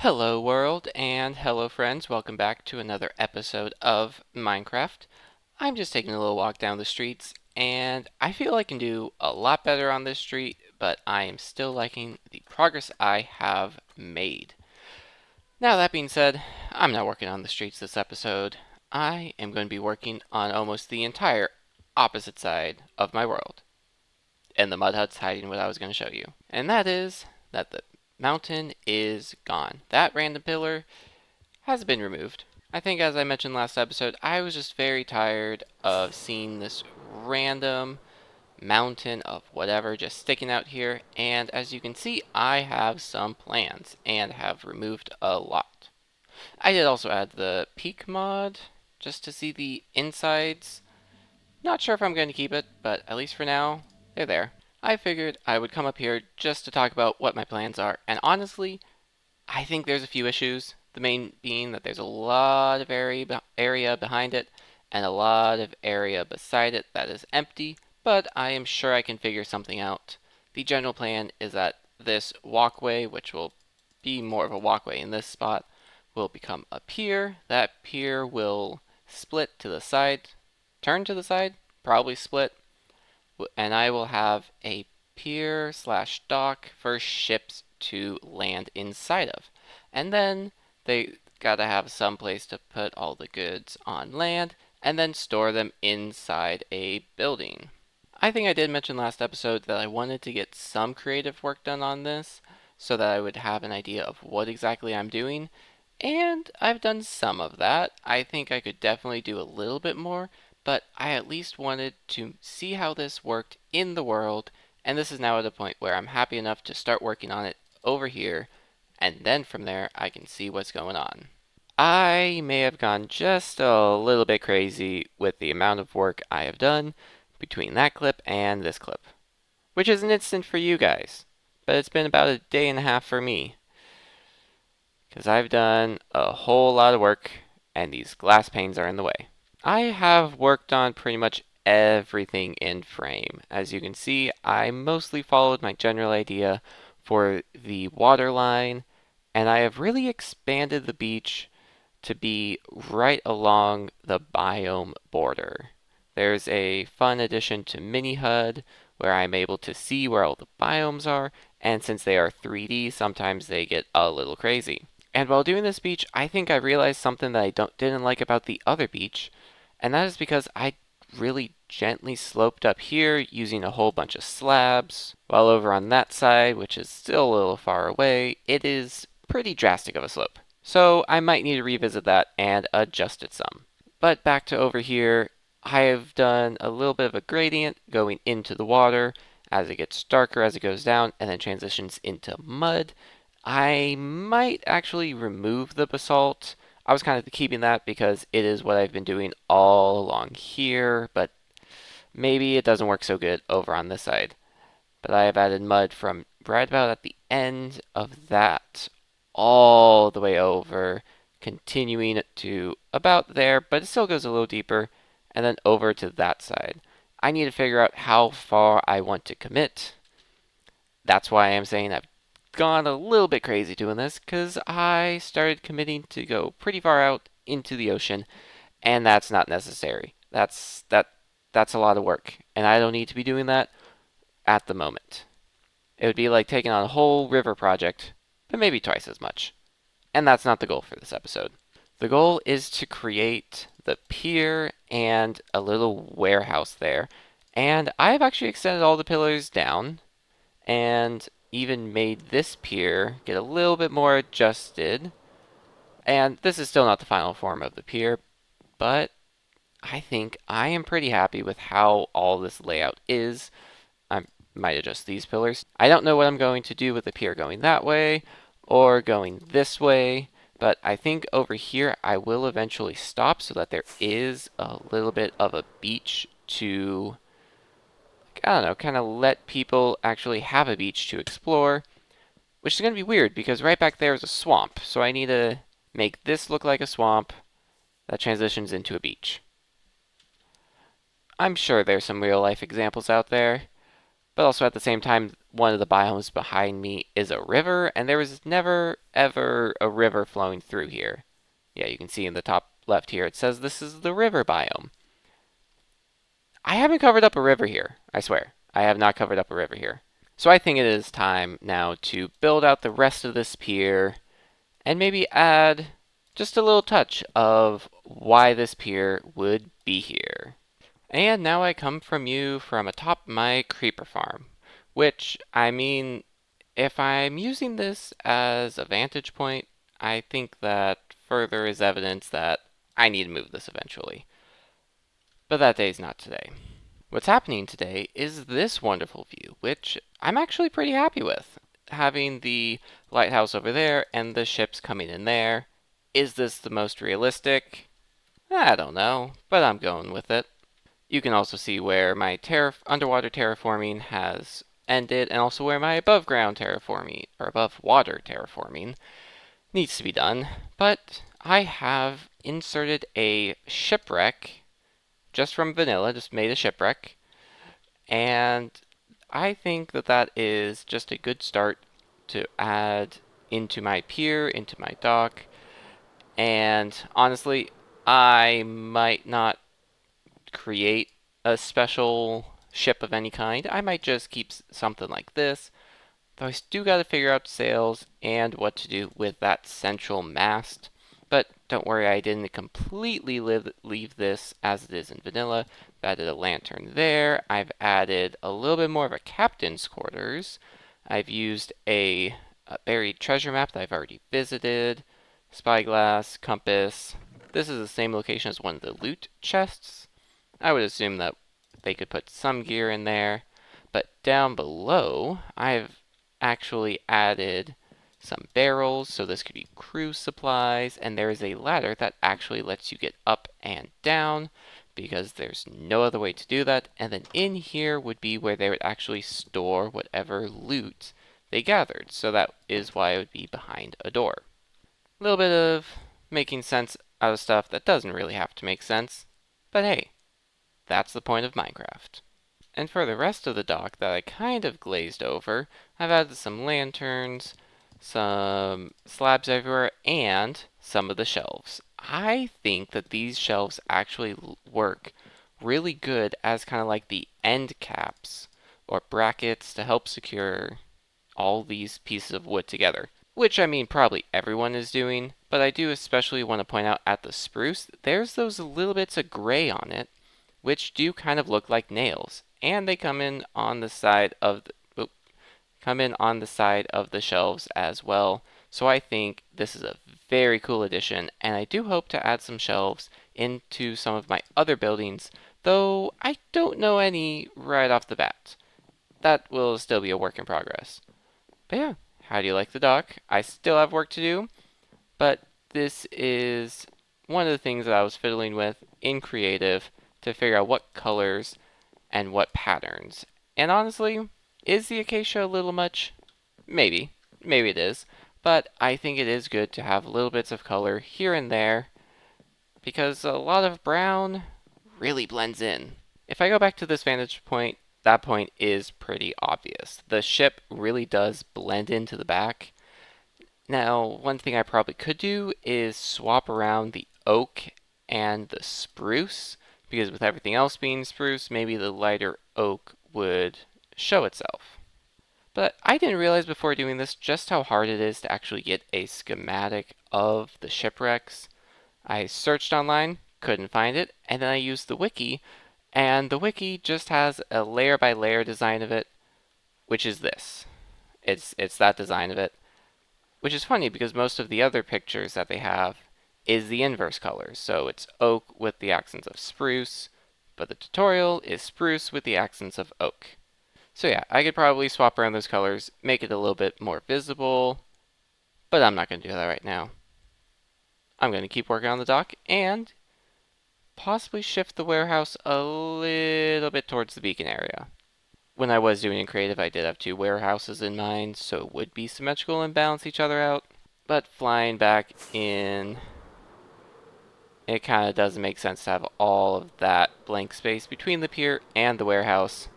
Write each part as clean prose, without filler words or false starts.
Hello world and hello friends, welcome back to another episode of Minecraft. I'm just taking a little walk down the streets and I feel I can do a lot better on this street, but I am still liking the progress I have made. Now that being said, I'm not working on the streets this episode. I am going to be working on almost the entire opposite side of my world. And the mud hut's hiding what I was going to show you. And that is that the mountain is gone. That random pillar has been removed. I think, as I mentioned last episode, I was just very tired of seeing this random mountain of whatever just sticking out here, and as you can see, I have some plans and have removed a lot. I did also add the peak mod just to see the insides. Not sure if I'm going to keep it, but at least for now, they're there. I figured I would come up here just to talk about what my plans are, and honestly, I think there's a few issues. The main being that there's a lot of area behind it and a lot of area beside it that is empty, but I am sure I can figure something out. The general plan is that this walkway, which will be more of a walkway in this spot, will become a pier. That pier will split to the side, turn to the side, probably split, and I will have a pier slash dock for ships to land inside of. And then they gotta have some place to put all the goods on land and then store them inside a building. I think I did mention last episode that I wanted to get some creative work done on this so that I would have an idea of what exactly I'm doing. And I've done some of that. I think I could definitely do a little bit more, but I at least wanted to see how this worked in the world, and this is now at a point where I'm happy enough to start working on it over here, and then from there I can see what's going on. I may have gone just a little bit crazy with the amount of work I have done between that clip and this clip, which is an instant for you guys, but it's been about a day and a half for me, because I've done a whole lot of work and these glass panes are in the way. I have worked on pretty much everything in frame. As you can see, I mostly followed my general idea for the water line, and I have really expanded the beach to be right along the biome border. There's a fun addition to Mini HUD where I'm able to see where all the biomes are, and since they are 3D, sometimes they get a little crazy. And while doing this beach, I think I realized something that I didn't like about the other beach, and that is because I really gently sloped up here using a whole bunch of slabs, while over on that side, which is still a little far away, it is pretty drastic of a slope. So I might need to revisit that and adjust it some. But back to over here, I have done a little bit of a gradient going into the water as it gets darker as it goes down and then transitions into mud. I might actually remove the basalt. I was kind of keeping that because it is what I've been doing all along here, but maybe it doesn't work so good over on this side. But I have added mud from right about at the end of that all the way over, continuing to about there, but it still goes a little deeper, and then over to that side. I need to figure out how far I want to commit. That's why I'm saying I've gone a little bit crazy doing this, because I started committing to go pretty far out into the ocean, and that's not necessary. That's a lot of work, and I don't need to be doing that at the moment. It would be like taking on a whole river project, but maybe twice as much. And that's not the goal for this episode. The goal is to create the pier and a little warehouse there. And I've actually extended all the pillars down and even made this pier get a little bit more adjusted. And this is still not the final form of the pier, but I think I am pretty happy with how all this layout is. I might adjust these pillars. I don't know what I'm going to do with the pier going that way or going this way, but I think over here I will eventually stop so that there is a little bit of a beach to, I don't know, kind of let people actually have a beach to explore, which is going to be weird because right back there is a swamp, so I need to make this look like a swamp that transitions into a beach. I'm sure there's some real life examples out there, But also at the same time, one of the biomes behind me is a river, and there was never ever a river flowing through here. Yeah, you can see in the top left here, it says this is the river biome. I haven't covered up a river here, I swear. I have not covered up a river here. So I think it is time now to build out the rest of this pier and maybe add just a little touch of why this pier would be here. And now I come from you from atop my creeper farm, which, I mean, if I'm using this as a vantage point, I think that further is evidence that I need to move this eventually. But that day's not today. What's happening today is this wonderful view, which I'm actually pretty happy with. Having the lighthouse over there and the ships coming in there. Is this the most realistic? I don't know, but I'm going with it. You can also see where my underwater terraforming has ended, and also where my above ground terraforming, or above water terraforming, needs to be done. But I have inserted a shipwreck just from vanilla, just made a shipwreck, and I think that that is just a good start to add into my pier, into my dock, and honestly, I might not create a special ship of any kind. I might just keep something like this. Though I do got to figure out sails and what to do with that central mast. But don't worry, I didn't completely leave this as it is in vanilla. I've added a lantern there. I've added a little bit more of a captain's quarters. I've used a buried treasure map that I've already visited. Spyglass, compass. This is the same location as one of the loot chests. I would assume that they could put some gear in there. But down below, I've actually added some barrels, so this could be cruise supplies, and there is a ladder that actually lets you get up and down, because there's no other way to do that. And then in here would be where they would actually store whatever loot they gathered, so that is why it would be behind a door. A little bit of making sense out of stuff that doesn't really have to make sense, but hey, that's the point of Minecraft. And for the rest of the dock that I kind of glazed over, I've added some lanterns, some slabs everywhere, and some of the shelves. I think that these shelves actually work really good as kind of like the end caps or brackets to help secure all these pieces of wood together. Which, I mean, probably everyone is doing, but I do especially want to point out at the spruce, there's those little bits of gray on it, which do kind of look like nails, and they come in on the side of the shelves as well. So I think this is a very cool addition, and I do hope to add some shelves into some of my other buildings, though I don't know any right off the bat. That will still be a work in progress. But yeah, how do you like the dock? I still have work to do, but this is one of the things that I was fiddling with in creative to figure out what colors and what patterns. And honestly, is the acacia a little much? Maybe. Maybe it is. But I think it is good to have little bits of color here and there, because a lot of brown really blends in. If I go back to this vantage point, that point is pretty obvious. The ship really does blend into the back. Now, one thing I probably could do is swap around the oak and the spruce, because with everything else being spruce, maybe the lighter oak would show itself. But I didn't realize before doing this just how hard it is to actually get a schematic of the shipwrecks. I searched online, couldn't find it, and then I used the wiki, and the wiki just has a layer by layer design of it, which is this. It's that design of it. Which is funny because most of the other pictures that they have is the inverse colors. So it's oak with the accents of spruce, but the tutorial is spruce with the accents of oak. So yeah, I could probably swap around those colors, make it a little bit more visible, but I'm not going to do that right now. I'm going to keep working on the dock and possibly shift the warehouse a little bit towards the beacon area. When I was doing in creative, I did have two warehouses in mind, so it would be symmetrical and balance each other out. But flying back in, it kind of doesn't make sense to have all of that blank space between the pier and the warehouse.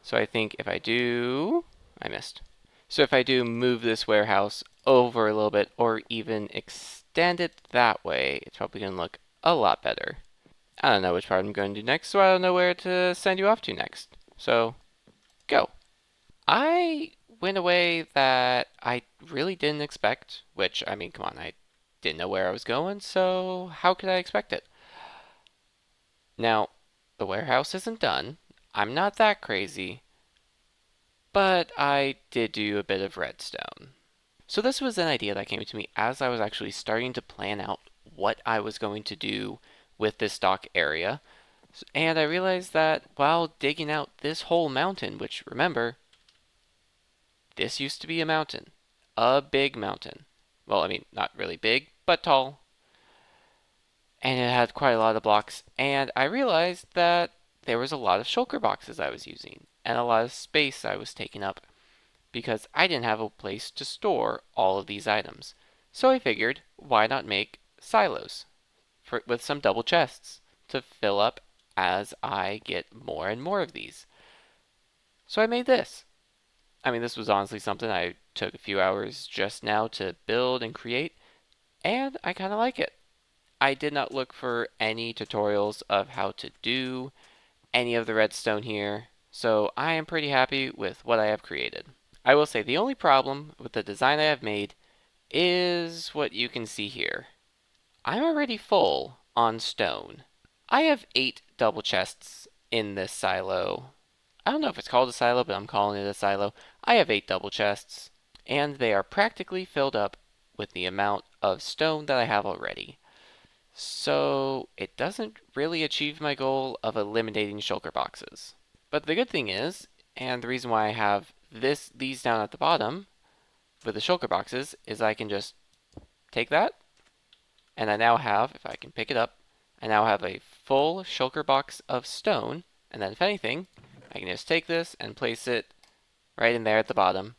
So I think if I do, I missed. So if I do move this warehouse over a little bit or even extend it that way, it's probably going to look a lot better. I don't know which part I'm going to do next, so I don't know where to send you off to next. So, go. I went a way that I really didn't expect, which, I mean, come on, I didn't know where I was going, so how could I expect it? Now, the warehouse isn't done. I'm not that crazy, but I did do a bit of redstone. So this was an idea that came to me as I was actually starting to plan out what I was going to do with this dock area. And I realized that while digging out this whole mountain, which remember, this used to be a mountain, a big mountain. Well, I mean, not really big, but tall. And it had quite a lot of blocks. And I realized that there was a lot of shulker boxes I was using, and a lot of space I was taking up, because I didn't have a place to store all of these items. So I figured, why not make silos with some double chests to fill up as I get more and more of these. So I made this. I mean, this was honestly something I took a few hours just now to build and create, and I kind of like it. I did not look for any tutorials of how to do any of the redstone here, so I am pretty happy with what I have created. I will say the only problem with the design I have made is what you can see here. I'm already full on stone. I have 8 double chests in this silo. I don't know if it's called a silo, but I'm calling it a silo. I have 8 double chests, and they are practically filled up with the amount of stone that I have already. So it doesn't really achieve my goal of eliminating shulker boxes. But the good thing is, and the reason why I have these down at the bottom with the shulker boxes, is I can just take that, and I now have, if I can pick it up, I now have a full shulker box of stone, and then if anything, I can just take this and place it right in there at the bottom,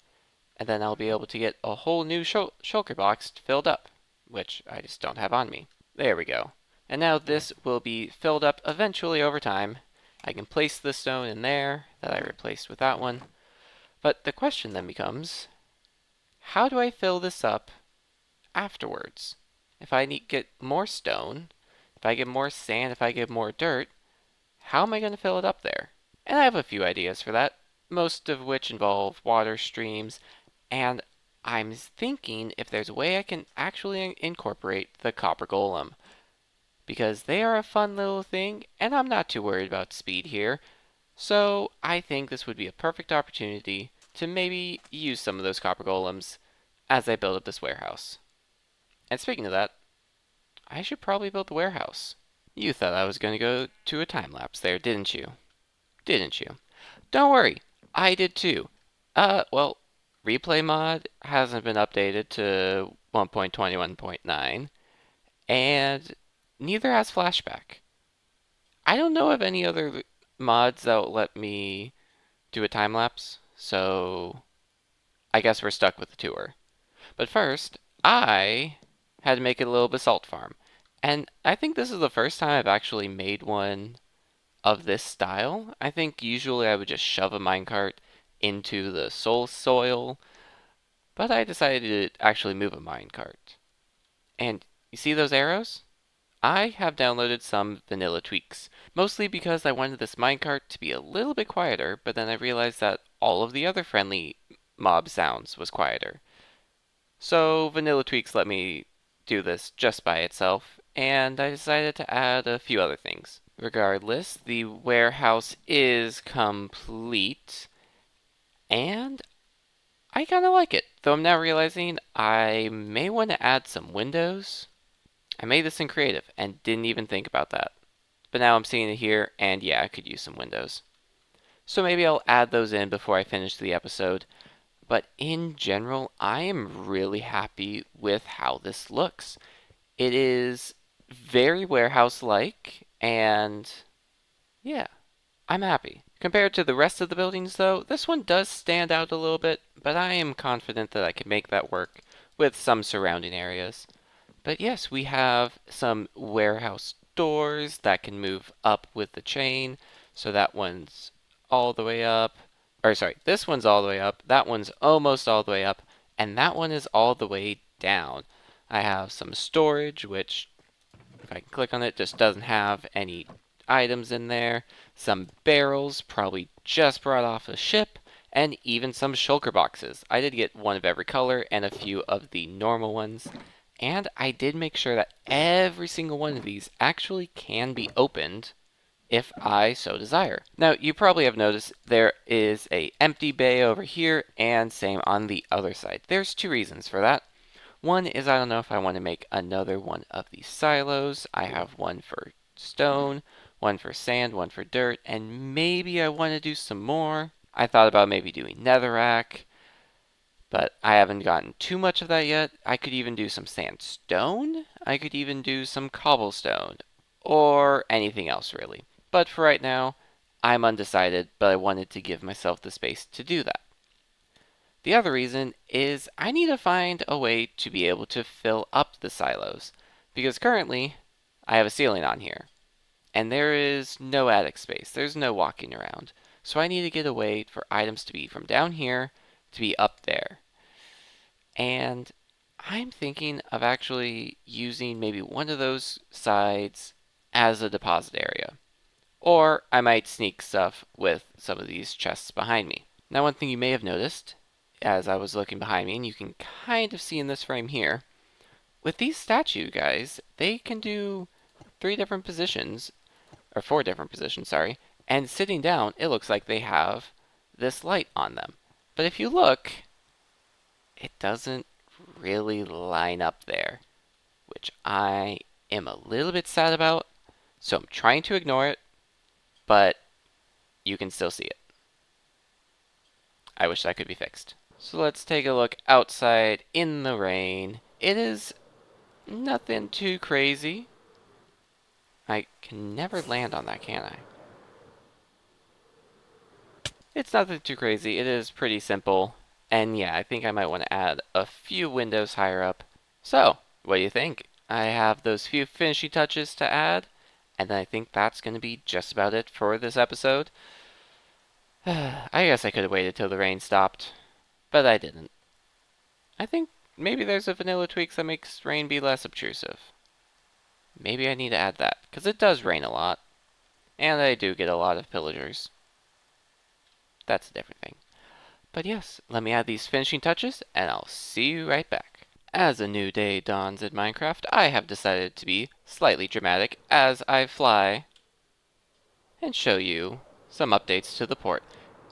and then I'll be able to get a whole new shulker box filled up, which I just don't have on me. There we go. And now this will be filled up eventually over time. I can place the stone in there that I replaced with that one. But the question then becomes, how do I fill this up afterwards? If I get more stone, if I get more sand, if I get more dirt, how am I going to fill it up there? And I have a few ideas for that, most of which involve water streams, and I'm thinking if there's a way I can actually incorporate the copper golem, because they are a fun little thing, and I'm not too worried about speed here. So I think this would be a perfect opportunity to maybe use some of those copper golems as I build up this warehouse. And speaking of that, I should probably build the warehouse. You thought I was going to go to a time lapse there, didn't you? Didn't you? Don't worry, I did too. Well, replay mod hasn't been updated to 1.21.9, and neither has flashback. I don't know of any other mods that will let me do a time lapse, so I guess we're stuck with the tour. But first, I had to make a little basalt farm. And I think this is the first time I've actually made one of this style. I think usually I would just shove a minecart into the soil, but I decided to actually move a minecart. And you see those arrows? I have downloaded some vanilla tweaks, mostly because I wanted this minecart to be a little bit quieter, but then I realized that all of the other friendly mob sounds was quieter. So vanilla tweaks let me do this just by itself, and I decided to add a few other things. Regardless, the warehouse is complete, and I kind of like it, though I'm now realizing I may want to add some windows. I made this in creative and didn't even think about that. But now I'm seeing it here, and yeah, I could use some windows. So maybe I'll add those in before I finish the episode. But in general, I am really happy with how this looks. It is very warehouse-like, and yeah, I'm happy. Compared to the rest of the buildings, though, this one does stand out a little bit, but I am confident that I can make that work with some surrounding areas. But yes, we have some warehouse doors that can move up with the chain. So that one's all the way up. or sorry, this one's all the way up, that one's almost all the way up, and that one is all the way down. I have some storage, which if I can click on it, just doesn't have any items in there. Some barrels, probably just brought off a ship, and even some shulker boxes. I did get one of every color and a few of the normal ones. And I did make sure that every single one of these actually can be opened if I so desire. Now, you probably have noticed there is a empty bay over here and same on the other side. There's two reasons for that. One is I don't know if I want to make another one of these silos. I have one for stone, one for sand, one for dirt, and maybe I want to do some more. I thought about maybe doing netherrack, but I haven't gotten too much of that yet. I could even do some sandstone. I could even do some cobblestone, or anything else really. But for right now, I'm undecided, but I wanted to give myself the space to do that. The other reason is I need to find a way to be able to fill up the silos, because currently I have a ceiling on here, and there is no attic space, there's no walking around, so I need to get a way for items to be from down here to be up there. And I'm thinking of actually using maybe one of those sides as a deposit area. Or I might sneak stuff with some of these chests behind me. Now, one thing you may have noticed as I was looking behind me, and you can kind of see in this frame here, with these statue guys, they can do 3 different positions, or 4 different positions, sorry, and sitting down, it looks like they have this light on them. But if you look, it doesn't really line up there, which I am a little bit sad about, so I'm trying to ignore it, but you can still see it. I wish that could be fixed. So let's take a look outside in the rain. It is nothing too crazy. I can never land on that, can I? It's nothing too crazy. It is pretty simple. And yeah, I think I might want to add a few windows higher up. So, what do you think? I have those few finishing touches to add, and I think that's going to be just about it for this episode. I guess I could have waited till the rain stopped, but I didn't. I think maybe there's a vanilla tweaks that makes rain be less obtrusive. Maybe I need to add that, because it does rain a lot, and I do get a lot of pillagers. That's a different thing. But yes, let me add these finishing touches, and I'll see you right back. As a new day dawns in Minecraft, I have decided to be slightly dramatic as I fly and show you some updates to the port.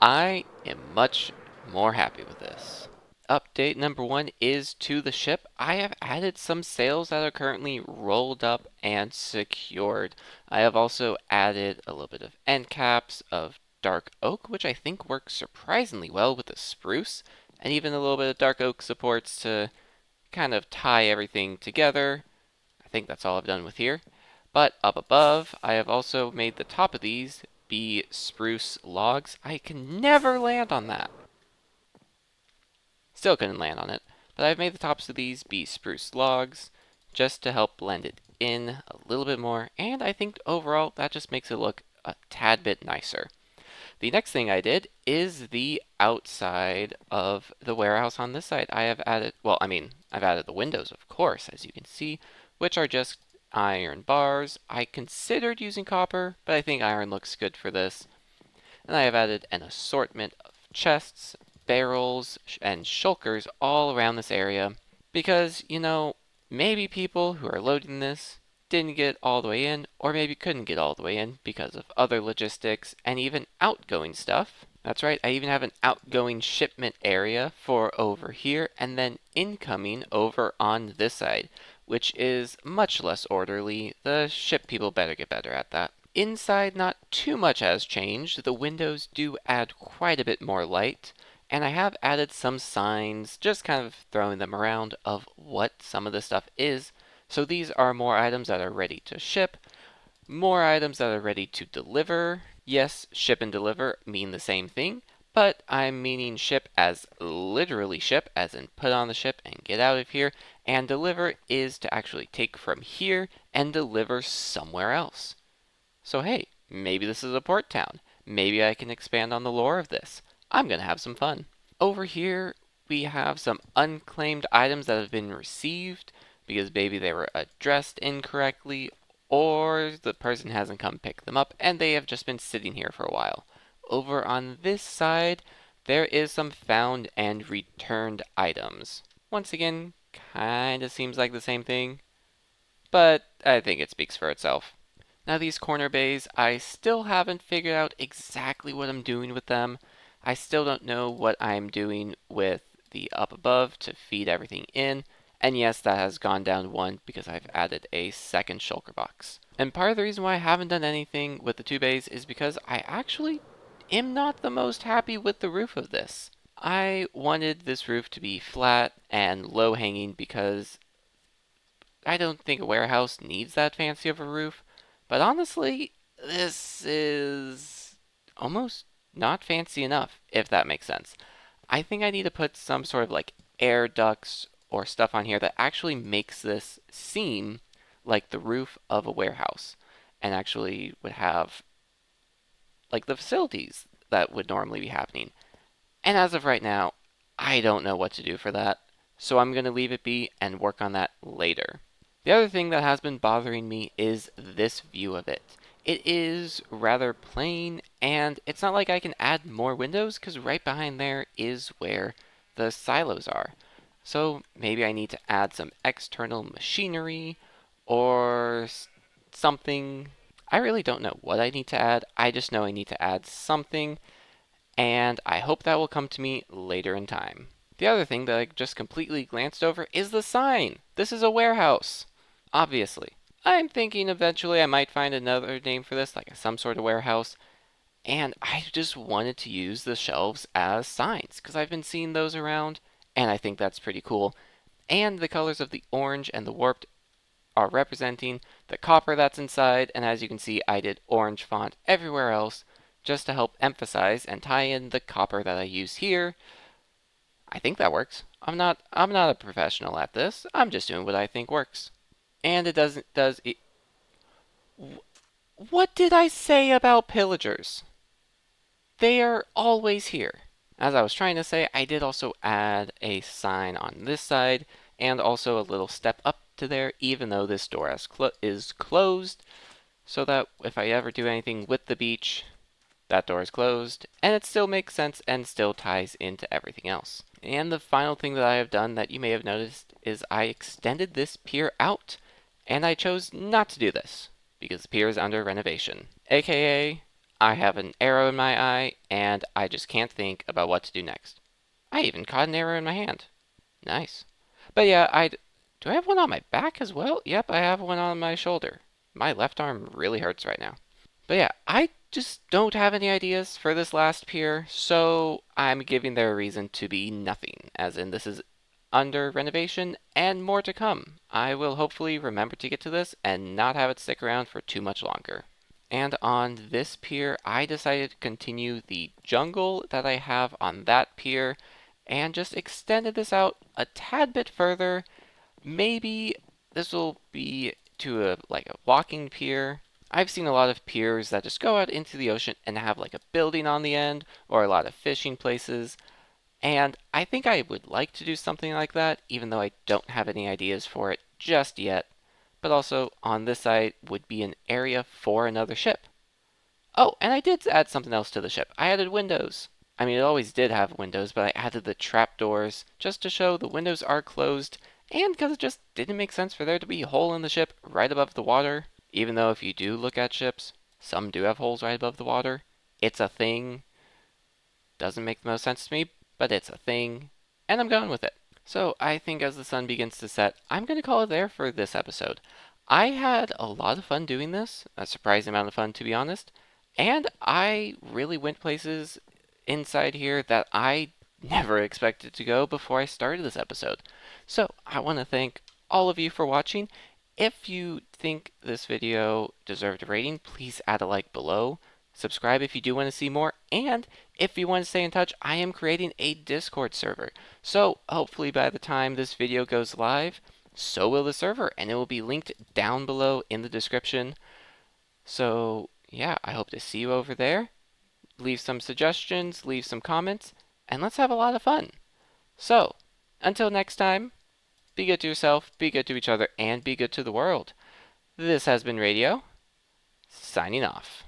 I am much more happy with this. Update number 1 is to the ship. I have added some sails that are currently rolled up and secured. I have also added a little bit of end caps of dark oak, which I think works surprisingly well with the spruce, and even a little bit of dark oak supports to kind of tie everything together. I think that's all I've done with here. But up above, I have also made the top of these be spruce logs. I can never land on that. Still couldn't land on it, but I've made the tops of these be spruce logs just to help blend it in a little bit more, and I think overall that just makes it look a tad bit nicer. The next thing I did is the outside of the warehouse on this side. I have added, I've added the windows, of course, as you can see, which are just iron bars. I considered using copper, but I think iron looks good for this. And I have added an assortment of chests, barrels, and shulkers all around this area because, maybe people who are loading this didn't get all the way in, or maybe couldn't get all the way in because of other logistics and even outgoing stuff. That's right, I even have an outgoing shipment area for over here, and then incoming over on this side, which is much less orderly. The ship people better get better at that. Inside, not too much has changed. The windows do add quite a bit more light, and I have added some signs, just kind of throwing them around, of what some of this stuff is. So these are more items that are ready to ship, more items that are ready to deliver. Yes, ship and deliver mean the same thing, but I'm meaning ship as literally ship, as in put on the ship and get out of here, and deliver is to actually take from here and deliver somewhere else. So hey, maybe this is a port town. Maybe I can expand on the lore of this. I'm gonna have some fun. Over here, we have some unclaimed items that have been received because maybe they were addressed incorrectly or the person hasn't come pick them up and they have just been sitting here for a while. Over on this side, there is some found and returned items. Once again, kinda seems like the same thing, but I think it speaks for itself. Now these corner bays, I still haven't figured out exactly what I'm doing with them. I still don't know what I'm doing with the up above to feed everything in. And yes, that has gone down one because I've added a second shulker box. And part of the reason why I haven't done anything with the two bays is because I actually am not the most happy with the roof of this. I wanted this roof to be flat and low hanging because I don't think a warehouse needs that fancy of a roof, but honestly, this is almost not fancy enough, if that makes sense. I think I need to put some sort of like air ducts or stuff on here that actually makes this seem like the roof of a warehouse and actually would have like the facilities that would normally be happening. And as of right now, I don't know what to do for that, so I'm going to leave it be and work on that later. The other thing that has been bothering me is this view of it. It is rather plain, and it's not like I can add more windows, because right behind there is where the silos are. So maybe I need to add some external machinery, or something. I really don't know what I need to add, I just know I need to add something, and I hope that will come to me later in time. The other thing that I just completely glanced over is the sign. This is a warehouse. Obviously. I'm thinking eventually I might find another name for this, like some sort of warehouse, and I just wanted to use the shelves as signs, because I've been seeing those around, and I think that's pretty cool. And the colors of the orange and the warped are representing the copper that's inside, and as you can see, I did orange font everywhere else, just to help emphasize and tie in the copper that I use here. I think that works. I'm not a professional at this. I'm just doing what I think works. And it does it. What did I say about pillagers? They are always here. As I was trying to say, I did also add a sign on this side and also a little step up to there, even though this door is closed, so that if I ever do anything with the beach, that door is closed, and it still makes sense and still ties into everything else. And the final thing that I have done that you may have noticed is I extended this pier out, and I chose not to do this because the pier is under renovation. AKA, I have an arrow in my eye, and I just can't think about what to do next. I even caught an arrow in my hand. Nice. But yeah, do I have one on my back as well? Yep, I have one on my shoulder. My left arm really hurts right now. But yeah, I just don't have any ideas for this last pier, so I'm giving there a reason to be nothing, as in this is under renovation and more to come. I will hopefully remember to get to this and not have it stick around for too much longer. And on this pier, I decided to continue the jungle that I have on that pier and just extended this out a tad bit further. Maybe this will be to a like a walking pier. I've seen a lot of piers that just go out into the ocean and have like a building on the end or a lot of fishing places. And I think I would like to do something like that, even though I don't have any ideas for it just yet. But also on this side would be an area for another ship. Oh, and I did add something else to the ship. I added windows. I mean, it always did have windows, but I added the trapdoors just to show the windows are closed, and because it just didn't make sense for there to be a hole in the ship right above the water. Even though if you do look at ships, some do have holes right above the water. It's a thing. Doesn't make the most sense to me, but it's a thing, and I'm going with it. So I think as the sun begins to set, I'm going to call it there for this episode. I had a lot of fun doing this, a surprising amount of fun to be honest, and I really went places inside here that I never expected to go before I started this episode. So I want to thank all of you for watching. If you think this video deserved a rating, please add a like below. Subscribe if you do want to see more, and if you want to stay in touch, I am creating a Discord server. So hopefully by the time this video goes live, so will the server, and it will be linked down below in the description. So yeah, I hope to see you over there. leave some suggestions, leave some comments, and let's have a lot of fun. So, until next time, be good to yourself, be good to each other, and be good to the world. This has been Radio, signing off.